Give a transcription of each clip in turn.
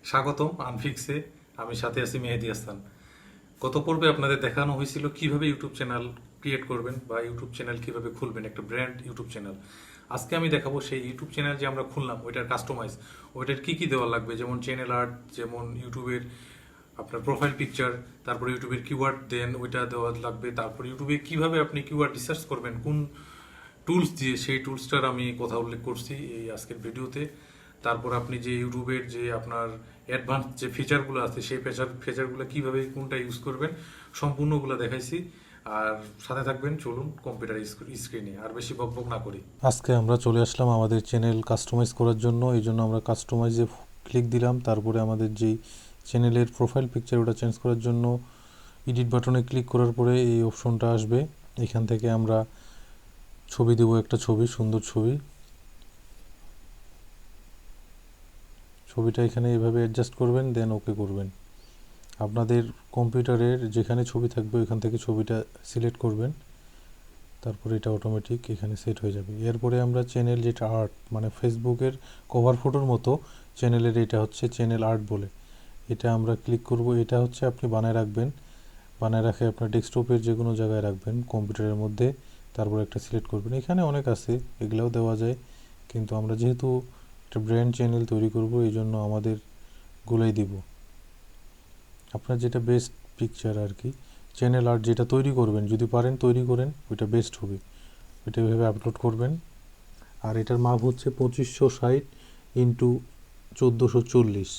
স্বাগতম আনফিক্সে। আমি সাথে আছি মেহেদি হাসান। গত পর্বে আপনাদের দেখানো হয়েছিল কিভাবে ইউটিউব চ্যানেল ক্রিয়েট করবেন বা ইউটিউব চ্যানেল কিভাবে খুলবেন, একটা ব্র্যান্ড ইউটিউব চ্যানেল। আজকে আমি দেখাবো সেই ইউটিউব চ্যানেল যে আমরা খুললাম ওইটার কাস্টমাইজ, ওইটার কি কি দেওয়া লাগবে, যেমন চ্যানেল আর্ট, যেমন ইউটিউবের আপনার প্রোফাইল পিকচার, তারপরে ইউটিউবের কিওয়ার্ড দেন ওইটা দেওয়া লাগবে, তারপর ইউটিউবে কিভাবে আপনি কিওয়ার্ড রিসার্চ করবেন, কোন টুলস দিয়ে, সেই টুলসটার আমি কথা উল্লেখ করছি এই আজকের ভিডিওতে। তারপর আপনি যে ইউটিউবের যে আপনার অ্যাডভান্স যে ফিচারগুলো আছে সেই ফিচারগুলো কিভাবে কোনটা ইউজ করবেন সম্পূর্ণগুলো দেখাইছি। আর সাথে থাকবেন, চলুন কম্পিউটার স্ক্রিনে আর বেশি বকবক না করি। আজকে আমরা চলে আসলাম আমাদের চ্যানেল কাস্টমাইজ করার জন্য। এই জন্য আমরা কাস্টমাইজে ক্লিক দিলাম। তারপরে আমাদের যেই চ্যানেলের প্রোফাইল পিকচার ওটা চেঞ্জ করার জন্য এডিট বাটনে ক্লিক করার পরে এই অপশনটা আসবে। এখান থেকে আমরা ছবি দেবো, একটা ছবি, সুন্দর ছবি। ছবিটা এখানে এভাবে অ্যাডজাস্ট করবেন, দেন ওকে করবেন। আপনাদের কম্পিউটারের যেখানে ছবি থাকবে ওইখান থেকে ছবিটা সিলেক্ট করবেন, তারপরে এটা অটোমেটিক এখানে সেট হয়ে যাবে। এরপরে আমরা চ্যানেল যেটা আর্ট, মানে ফেসবুকের কভার ফটোর মতো চ্যানেলের, এটা হচ্ছে চ্যানেল আর্ট বলে, এটা আমরা ক্লিক করব। এটা হচ্ছে আপনি বানায় রাখবেন, বানায় রাখে আপনার ডেস্কটপের যে কোনো জায়গায় রাখবেন কম্পিউটারের মধ্যে। তারপর একটা সিলেক্ট করবেন। এখানে অনেক আছে, এগুলাও দেওয়া যায়, কিন্তু আমরা যেহেতু একটা ব্র্যান্ড চ্যানেল তৈরি করব এই জন্য আমাদের গুলাই দিব। আপনার যেটা বেস্ট পিকচার আর কি, চ্যানেল আর্ট যেটা তৈরি করবেন, যদি পারেন তৈরি করেন, ওইটা বেস্ট হবে। ওইটা এভাবে আপলোড করবেন। আর এটার মাপ হচ্ছে 2560 ইন্টু 1440,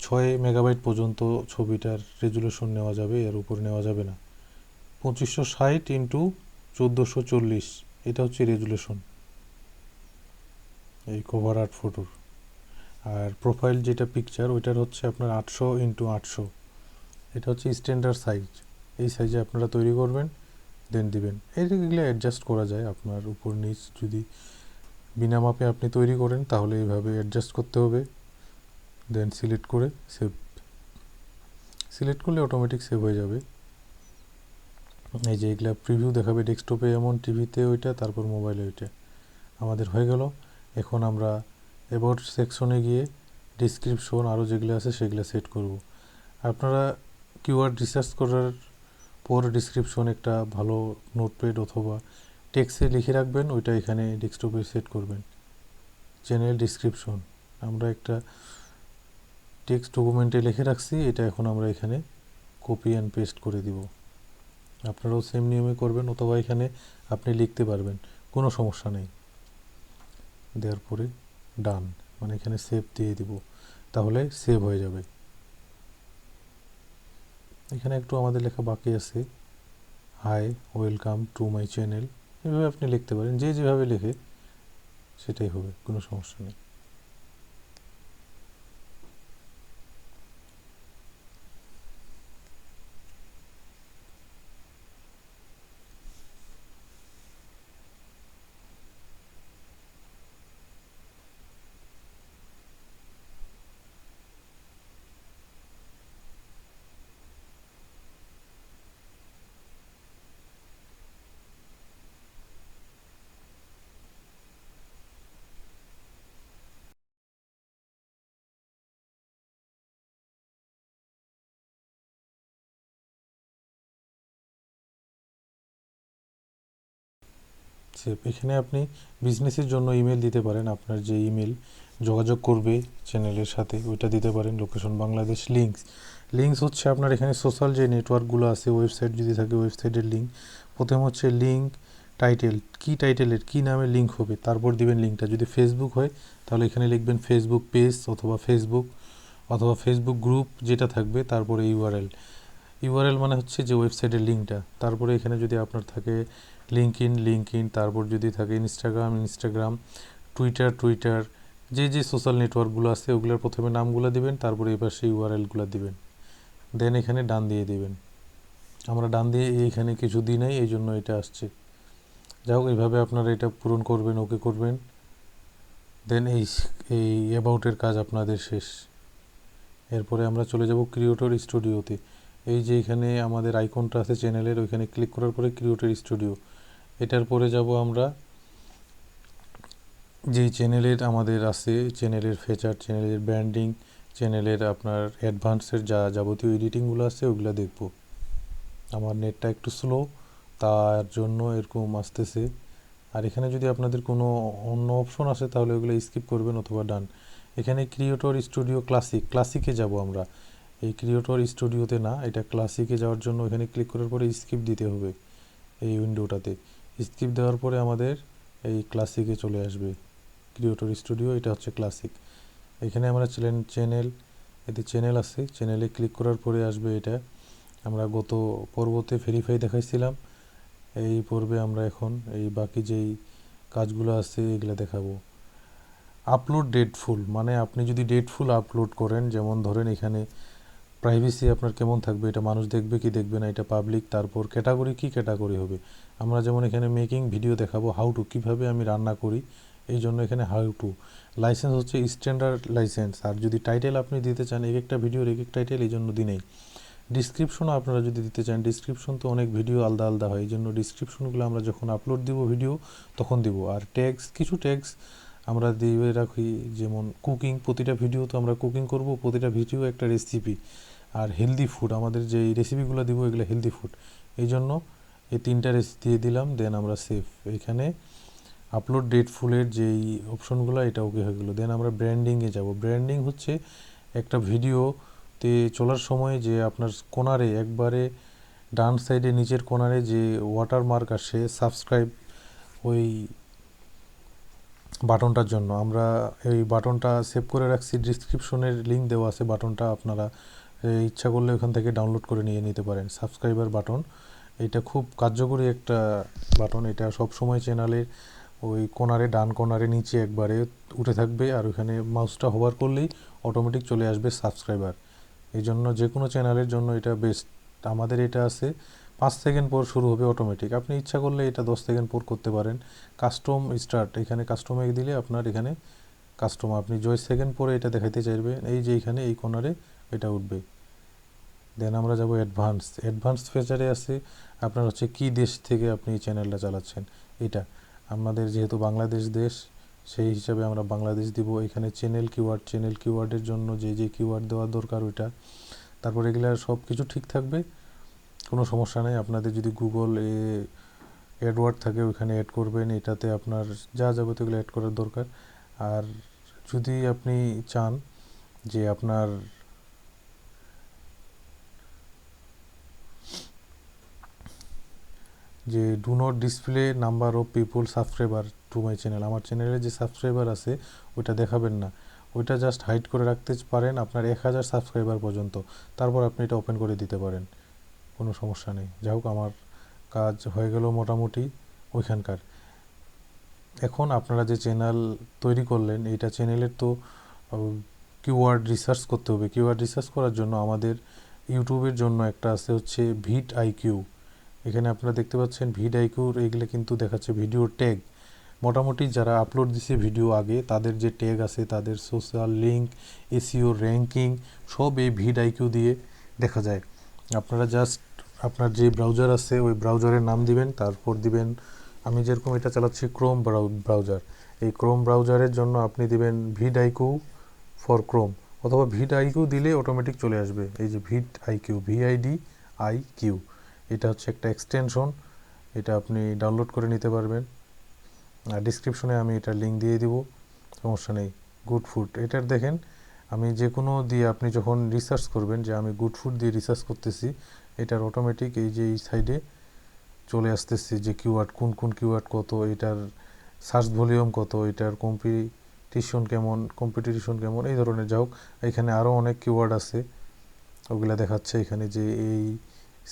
6 মেগাবাইট পর্যন্ত ছবিটার রেজুলেশন নেওয়া যাবে, এর উপরে নেওয়া যাবে না। 2560 ইন্টু 1440, এটা হচ্ছে রেজুলেশন এই কভার আর্ট ফটোর। আর প্রোফাইল যেটা পিকচার ওইটার হচ্ছে আপনার 800 ইন্টু 800, এটা হচ্ছে স্ট্যান্ডার্ড সাইজ। এই সাইজে আপনারা তৈরি করবেন, দেন দিবেন। এইগুলো অ্যাডজাস্ট করা যায় আপনার উপর নিচ। যদি বিনা মাপে আপনি তৈরি করেন তাহলে এইভাবে অ্যাডজাস্ট করতে হবে। দেন সিলেক্ট করে সেভ, সিলেক্ট করলে অটোমেটিক সেভ হয়ে যাবে। এই যে এগুলা প্রিভিউ দেখাবে ডেস্কটপে এমন, টিভিতে ওইটা, তারপর মোবাইলে ওইটা। আমাদের হয়ে গেল। এখন আমরা অ্যাবাউট সেকশনে গিয়ে ডিসক্রিপশন আরও যেগুলো আছে সেগুলো সেট করব। আপনারা কিওয়ার্ড রিসার্চ করার পর ডিসক্রিপশন একটা ভালো নোটপ্যাড অথবা টেক্সটে লিখে রাখবেন, ওইটা এখানে ডেস্কটপে সেট করবেন। চ্যানেল ডিসক্রিপশন আমরা একটা টেক্সট ডকুমেন্টে লিখে রাখছি, এটা এখন আমরা এখানে কপি অ্যান্ড পেস্ট করে দিব। আপনারাও সেম নিয়মে করবেন, অথবা এখানে আপনি লিখতে পারবেন, কোনো সমস্যা নেই। দেওয়ার পরে ডান, মানে এখানে সেভ দিয়ে দিব, তাহলে সেভ হয়ে যাবে। এখানে একটু আমাদের লেখা বাকি আছে, hi welcome to my channel, এভাবে আপনি লিখতে পারেন। যে যেভাবে লেখে সেটাই হবে, কোনো সমস্যা নেই। সেভ, এখানে আপনি বিজনেসের জন্য ইমেল দিতে পারেন। আপনার যে ইমেল যোগাযোগ করবে চ্যানেলের সাথে ওইটা দিতে পারেন। লোকেশন বাংলাদেশ। লিঙ্কস, লিঙ্কস হচ্ছে আপনার এখানে সোশ্যাল যে নেটওয়ার্কগুলো আছে, ওয়েবসাইট যদি থাকে ওয়েবসাইটের লিঙ্ক। প্রথম হচ্ছে লিঙ্ক টাইটেল, কি টাইটেলের কি নামে লিঙ্ক হবে, তারপর দিবেন লিঙ্কটা। যদি ফেসবুক হয় তাহলে এখানে লিখবেন ফেসবুক পেজ অথবা ফেসবুক গ্রুপ যেটা থাকবে, তারপরে ইউআরএল। ইউআরএল মানে হচ্ছে যে ওয়েবসাইটের লিঙ্কটা। তারপরে এখানে যদি আপনার থাকে লিঙ্কইন, তারপর যদি থাকে ইনস্টাগ্রাম, টুইটার, যে যে সোশ্যাল নেটওয়ার্কগুলো আছে ওগুলোর প্রথমে নামগুলো দিবেন, তারপরে এই পাশে ইউআরএলগুলো দিবেন, দেন এখানে ডান দিয়ে দিবেন। আমরা ডান দিয়ে এইখানে কিছু দিই নাই, এই জন্য এটা আসছে। যাই হোক, এইভাবে আপনারা এটা পূরণ করবেন, ওকে করবেন, দেন এই এই অ্যাবাউটের কাজ আপনাদের শেষ। এরপরে আমরা চলে যাব ক্রিয়েটর স্টুডিওতে। এই যে এখানে আমাদের আইকনটা আছে চ্যানেলের, ওইখানে ক্লিক করার পরে ক্রিয়েটর স্টুডিও, এটার পরে যাব আমরা যেই চ্যানেলের আমাদের আছে, চ্যানেলের ফিচার, চ্যানেলের ব্র্যান্ডিং, চ্যানেলের আপনার অ্যাডভান্সের যা যাবতীয় এডিটিংগুলো আছে ওগুলো দেখব। আমার নেটটা একটু স্লো, তার জন্য এরকম আসতেছে। আর এখানে যদি আপনাদের কোনো অন্য অপশন আসে তাহলে ওগুলো স্কিপ করবেন অথবা ডান। এখানে ক্রিয়েটর স্টুডিও ক্লাসিকে যাব আমরা। এই ক্রিয়েটর স্টুডিওতে না, এটা ক্লাসিকে যাওয়ার জন্য এখানে ক্লিক করার পরে স্কিপ দিতে হবে। এই উইন্ডোটাতে স্কিপ দেওয়ার পরে আমাদের এই ক্লাসিকে চলে আসবে। ক্রিয়েটর স্টুডিও, এটা হচ্ছে ক্লাসিক। এখানে আমরা চ্যানেল, এতে চ্যানেল আছে, চ্যানেলে ক্লিক করার পরে আসবে এটা। আমরা গত পর্বতে ভেরিফাই দেখাইছিলাম, এই পর্বে আমরা এখন এই বাকি যেই কাজগুলো আছে এগুলো দেখাবো। আপলোড ডেটফুল, মানে আপনি যদি ডেটফুল আপলোড করেন, যেমন ধরেন এখানে প্রাইভেসি আপনার কেমন থাকবে, এটা মানুষ দেখবে কি দেখবে না, এটা পাবলিক। তারপর ক্যাটাগরি, কি ক্যাটাগরি হবে, আমরা যেমন এখানে মেকিং ভিডিও দেখাবো, হাউ টু, কীভাবে আমি রান্না করি, এই জন্য এখানে হাউ টু। লাইসেন্স হচ্ছে স্ট্যান্ডার্ড লাইসেন্স। আর যদি টাইটেল আপনি দিতে চান, এক একটা ভিডিওর এক এক টাইটেল, এই জন্য দিনেই। ডিসক্রিপশনও আপনারা যদি দিতে চান, ডিসক্রিপশন তো অনেক ভিডিও আলাদা আলাদা হয়, এই জন্য ডিসক্রিপশনগুলো আমরা যখন আপলোড দিব ভিডিও তখন দিব। আর ট্যাগস, কিছু ট্যাগস আমরা দিয়ে রাখি, যেমন কুকিং, প্রতিটা ভিডিও তো আমরা কুকিং করব, প্রতিটা ভিডিও একটা রেসিপি। আর হেলদি ফুড, আমাদের যে রেসিপিগুলো দিব এগুলো হেলদি ফুড, এই জন্য এই তিনটা রেসিপি দিয়ে দিলাম। দেন আমরা সেভ। এখানে আপলোড ডেট ফুলের যেই অপশনগুলো, এটা ওকে হয়ে গেলো। দেন আমরা ব্র্যান্ডিংয়ে যাব। ব্র্যান্ডিং হচ্ছে একটা ভিডিওতে চলার সময় যে আপনার কোনারে, একবারে ডান সাইডে নিচের কোনারে যে ওয়াটারমার্ক আসে সাবস্ক্রাইব, ওই বাটনটার জন্য আমরা এই বাটনটা সেভ করে রাখছি, ডিসক্রিপশনের লিঙ্ক দেওয়া আছে, বাটনটা আপনারা ইচ্ছা করলে ওখান থেকে ডাউনলোড করে নিয়ে নিতে পারেন। সাবস্ক্রাইবার বাটন, এটা খুব কার্যকরী একটা বাটন। এটা সব সময় চ্যানেলের ওই কোনারে, ডান কোনারে নিচে একবারে উঠে থাকবে, আর ওখানে মাউসটা হোভার করলেই অটোমেটিক চলে আসবে সাবস্ক্রাইবার। এই জন্য যে কোনো চ্যানেলের জন্য এটা বেস্ট। আমাদের এটা আছে 5 সেকেন্ড পর শুরু হবে অটোমেটিক, আপনি ইচ্ছা করলে এটা 10 সেকেন্ড পর করতে পারেন। কাস্টম স্টার্ট, এখানে কাস্টমে দিলে আপনার এখানে কাস্টম, আপনি 10 সেকেন্ড পরে এটা দেখাইতে চাইবেন, এই যে এখানে এই কোনারে এটা উঠবে। দেন আমরা যাব অ্যাডভান্স ফিচারে আছে আপনার হচ্ছে কি দেশ থেকে আপনি এই চ্যানেলটা চালাচ্ছেন। এটা আমাদের যেহেতু বাংলাদেশ দেশ, সেই হিসাবে আমরা বাংলাদেশ দিব। এখানে চ্যানেল কিওয়ার্ডের জন্য যে যে কিওয়ার্ড দেওয়া দরকার ওইটা। তারপর এগুলার সব কিছু ঠিক থাকবে, কোনো সমস্যা নেই। আপনাদের যদি গুগল অ্যাডওয়ার্ড থাকে ওইখানে অ্যাড করবেন, এটাতে আপনার যা যাবতীয় এগুলো অ্যাড করার দরকার। আর যদি আপনি চান যে আপনার যে do not display number of people subscriber to my channel, আমার চ্যানেলে যে সাবস্ক্রাইবার আছে ওইটা দেখাবেন না, ওইটা জাস্ট হাইড করে রাখতে পারেন আপনার 1000 সাবস্ক্রাইবার পর্যন্ত। তারপর আপনি এটা ওপেন করে দিতে পারেন, কোনো সমস্যা নেই। যাই হোক, আমার কাজ হয়ে গেল মোটামুটি ওইখানকার। এখন আপনারা যে চ্যানেল তৈরি করলেন, এইটা চ্যানেলের তো কিওয়ার্ড রিসার্চ করতে হবে। কিওয়ার্ড রিসার্চ করার জন্য আমাদের ইউটিউবের জন্য একটা আছে হচ্ছে ভিড আইকিউ। এখানে আপনারা দেখতে পাচ্ছেন ভিড আইকিউর এগুলো কিন্তু দেখাচ্ছে ভিডিও ট্যাগ। মোটামুটি যারা আপলোড দিছে ভিডিও আগে, তাদের যে ট্যাগ আছে, তাদের সোশ্যাল লিঙ্ক, এসইও র্যাঙ্কিং, সব এই ভিড আইকিউ দিয়ে দেখা যায়। আপনারা জাস্ট আপনার যে ব্রাউজার আছে ওই ব্রাউজারের নাম দিবেন, তারপর দিবেন, আমি যেরকম এটা চালাচ্ছি ক্রোম ব্রাউজার, এই ক্রোম ব্রাউজারের জন্য আপনি দিবেন ভিড আইকিউ ফর ক্রোম, অথবা ভিড আইকিউ দিলে অটোমেটিক চলে আসবে। এই যে ভিড আইকিউ, VID IQ, এটা হচ্ছে একটা এক্সটেনশন, এটা আপনি ডাউনলোড করে নিতে পারবেন। আর ডিসক্রিপশনে আমি এটার লিঙ্ক দিয়ে দিব, সমস্যা নেই। গুড ফুড, এটার দেখেন আমি যে কোনো দিয়ে আপনি যখন রিসার্চ করবেন, যে আমি গুড ফুড দিয়ে রিসার্চ করতেছি, এটার অটোমেটিক এই যে এই সাইডে চলে আসতেছে যে কিওয়ার্ড, কোন কোন কিওয়ার্ড কত, এটার সার্চ ভলিউম কত, এটার কম্পিটিশন কেমন, এই ধরনের। যাই হোক, এখানে আরও অনেক কিওয়ার্ড আছে, ওগুলা দেখাচ্ছে এখানে যে এই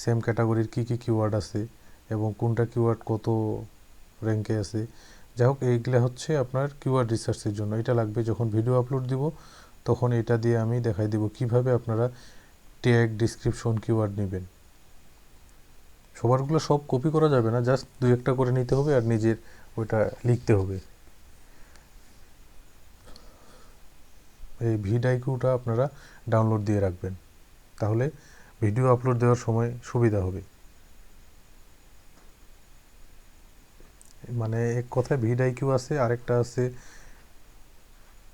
সেম ক্যাটাগরির কী কী কিওয়ার্ড আছে এবং কোনটা কিওয়ার্ড কত র্যাঙ্কে আছে। যাই হোক, এইগুলা হচ্ছে আপনার কিওয়ার্ড রিসার্চের জন্য। এটা লাগবে যখন ভিডিও আপলোড দিব, তখন এটা দিয়ে আমি দেখাই দিব কিভাবে আপনারা ট্যাগ, ডিসক্রিপশন, কিওয়ার্ড নেবেন। সবারগুলো সব কপি করা যাবে না, জাস্ট 2-1টা করে নিতে হবে আর নিজের ওইটা লিখতে হবে। এই ভিড আইকিউটা আপনারা ডাউনলোড দিয়ে রাখবেন, তাহলে ভিডিও আপলোড দেওয়ার সময় সুবিধা হবে। মানে এক কথায় ভিড আইকিউ আছে, আরেকটা আছে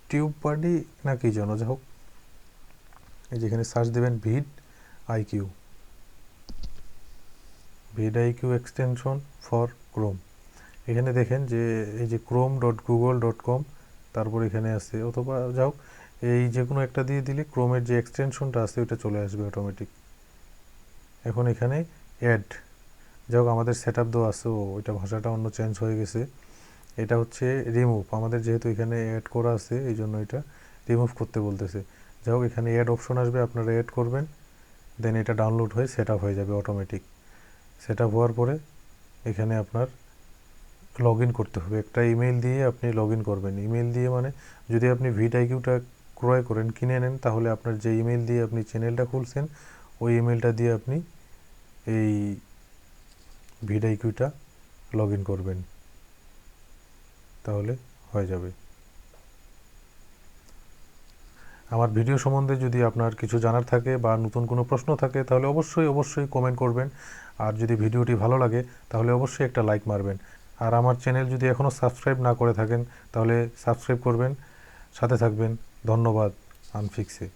টিউব বাডি না কি যেন, যাই হোক এই যেখানে সার্চ দেবেন vidIQ এক্সটেনশন ফর ক্রোম। এখানে দেখেন যে এই যে chrome.google.com, তারপর এখানে আছে, অথবা যাও এই যে কোনো একটা দিয়ে দিলে ক্রোমের যে এক্সটেনশনটা আছে ওইটা চলে আসবে অটোমেটিক। এখন এখানে অ্যাড, যাই আমাদের সেট আপ দেওয়া আছে, ওইটা ভাষাটা অন্য চেঞ্জ হয়ে গেছে। এটা হচ্ছে রিমুভ, আমাদের যেহেতু এখানে অ্যাড করা আছে এই জন্য এটা রিমুভ করতে বলতেছে। যাই হোক এখানে অ্যাড অপশন আসবে, আপনারা অ্যাড করবেন, দেন এটা ডাউনলোড হয়ে সেট আপ হয়ে যাবে অটোমেটিক। সেট আপ হওয়ার পরে এখানে আপনার লগ ইন করতে হবে, একটা ইমেল দিয়ে আপনি লগ ইন করবেন। ইমেল দিয়ে মানে যদি আপনি vidIQটা ক্রয় করেন, কিনে নেন, তাহলে আপনার যে ইমেল দিয়ে আপনি চ্যানেলটা খুলছেন ওই ইমেলটা দিয়ে আপনি এই vidIQটা লগ ইন করবেন, তাহলে হয়ে যাবে। আমার ভিডিও সম্বন্ধে যদি আপনার কিছু জানার থাকে বা নতুন কোনো প্রশ্ন থাকে তাহলে অবশ্যই কমেন্ট করবেন। আর যদি ভিডিওটি ভালো লাগে তাহলে অবশ্যই একটা লাইক মারবেন। আর আমার চ্যানেল যদি এখনও সাবস্ক্রাইব না করে থাকেন তাহলে সাবস্ক্রাইব করবেন, সাথে থাকবেন। ধন্যবাদ। আনফিক্সে।